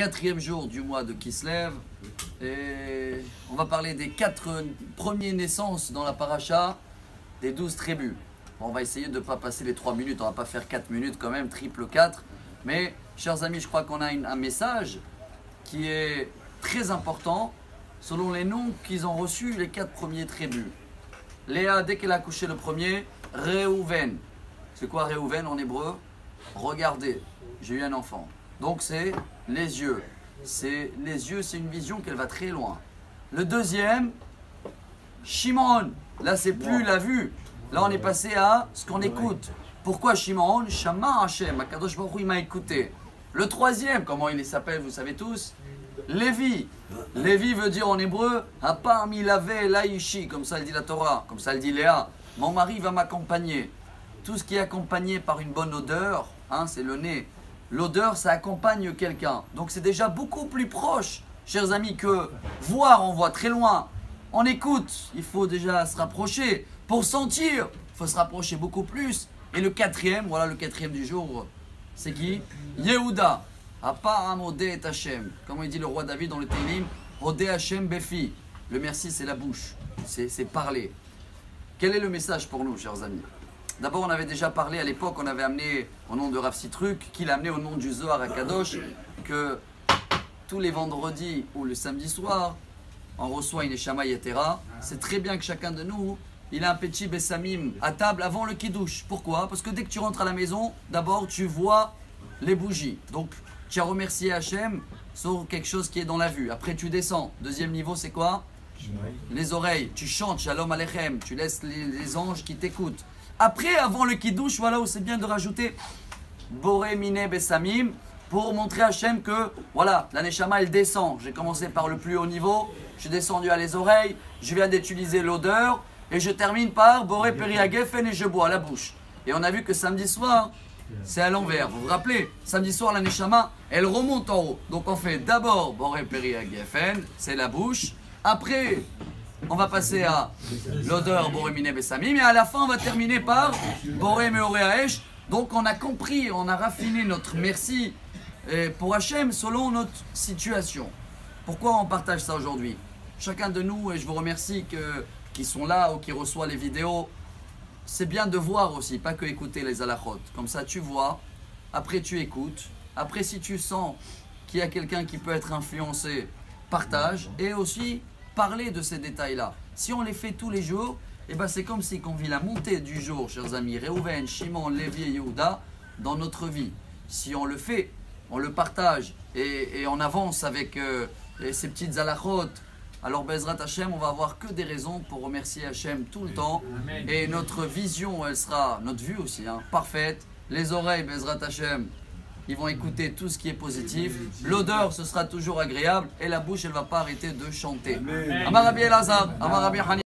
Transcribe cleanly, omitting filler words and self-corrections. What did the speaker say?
4e jour du mois de Kislev. Et on va parler des 4 premières naissances dans la paracha des 12 tribus. Bon, on va essayer de ne pas passer les 3 minutes, on va pas faire 4 minutes quand même, triple 4. Mais, chers amis, je crois qu'on a un message qui est très important selon les noms qu'ils ont reçus les 4 premiers tribus. Léa, dès qu'elle a accouché le premier, Réhouven. C'est quoi Réhouven en hébreu? Regardez, j'ai eu un enfant. Donc c'est les yeux. Les yeux, c'est une vision qu'elle va très loin. Le deuxième, Shimon. Là, c'est plus la vue. Là, on est passé à ce qu'on écoute. Pourquoi Shimon? Shama Hashem. Akadosh Baruch Hu, il m'a écouté. Le troisième, comment il s'appelle, vous savez tous? Lévi. Lévi veut dire en hébreu, à parmi lavé laïchi, comme ça elle dit la Torah, comme ça elle dit Léa. Mon mari va m'accompagner. Tout ce qui est accompagné par une bonne odeur, hein, c'est le nez. L'odeur, ça accompagne quelqu'un. Donc c'est déjà beaucoup plus proche, chers amis, que voir, on voit très loin. On écoute, il faut déjà se rapprocher. Pour sentir, il faut se rapprocher beaucoup plus. Et le quatrième, voilà le quatrième du jour, c'est qui? Yehuda. Apam Odé et Hachem. Comme il dit le roi David dans le Télim, Odé Hachem Befi. Le merci, c'est la bouche, c'est parler. Quel est le message pour nous, chers amis? D'abord, on avait déjà parlé à l'époque, on avait amené au nom de Rav Sitruk, qu'il a amené au nom du Zohar à Kadosh, que tous les vendredis ou le samedi soir, on reçoit une Neshama Yetera. C'est très bien que chacun de nous, il a un petit Bessamim à table avant le Kiddush. Pourquoi? Parce que dès que tu rentres à la maison, d'abord tu vois les bougies. Donc, tu as remercié Hachem sur quelque chose qui est dans la vue. Après, tu descends. Deuxième niveau, c'est quoi? Les oreilles. Tu chantes Shalom Aleichem. Tu laisses les anges qui t'écoutent. Après, avant le Kiddush, voilà où c'est bien de rajouter Boré Mine Bessamim pour montrer à Hachem que, voilà, la Neshama, elle descend. J'ai commencé par le plus haut niveau. Je suis descendu à les oreilles. Je viens d'utiliser l'odeur. Et je termine par Boré Periagefen et je bois à la bouche. Et on a vu que samedi soir, c'est à l'envers. Vous vous rappelez, samedi soir, la Neshama, elle remonte en haut. Donc on fait d'abord Boré Periagefen, c'est la bouche. Après, on va passer à l'odeur Boré Mine Bessamim. Et à la fin, on va terminer par Boré Meoré Haesh. Donc on a compris, on a raffiné notre merci pour Hachem selon notre situation. Pourquoi on partage ça aujourd'hui? Chacun de nous, et je vous remercie qui sont là ou qui reçoivent les vidéos, c'est bien de voir aussi, pas que écouter les halachot. Comme ça, tu vois, après tu écoutes. Après, si tu sens qu'il y a quelqu'un qui peut être influencé, partage. Et aussi, parler de ces détails-là. Si on les fait tous les jours, eh ben c'est comme si on vit la montée du jour, chers amis, Réhouven, Shimon, Lévi et Yehuda, dans notre vie. Si on le fait, on le partage et on avance avec ces petites halachot, alors Bezrat Hachem, on va avoir que des raisons pour remercier Hachem tout le temps. Amen. Et notre vision, elle sera, notre vue aussi, hein, parfaite. Les oreilles, Bezrat Hachem, ils vont écouter tout ce qui est positif. L'odeur, ce sera toujours agréable. Et la bouche, elle ne va pas arrêter de chanter. Amar Rabbi Elazar, Amar Rabbi Hani.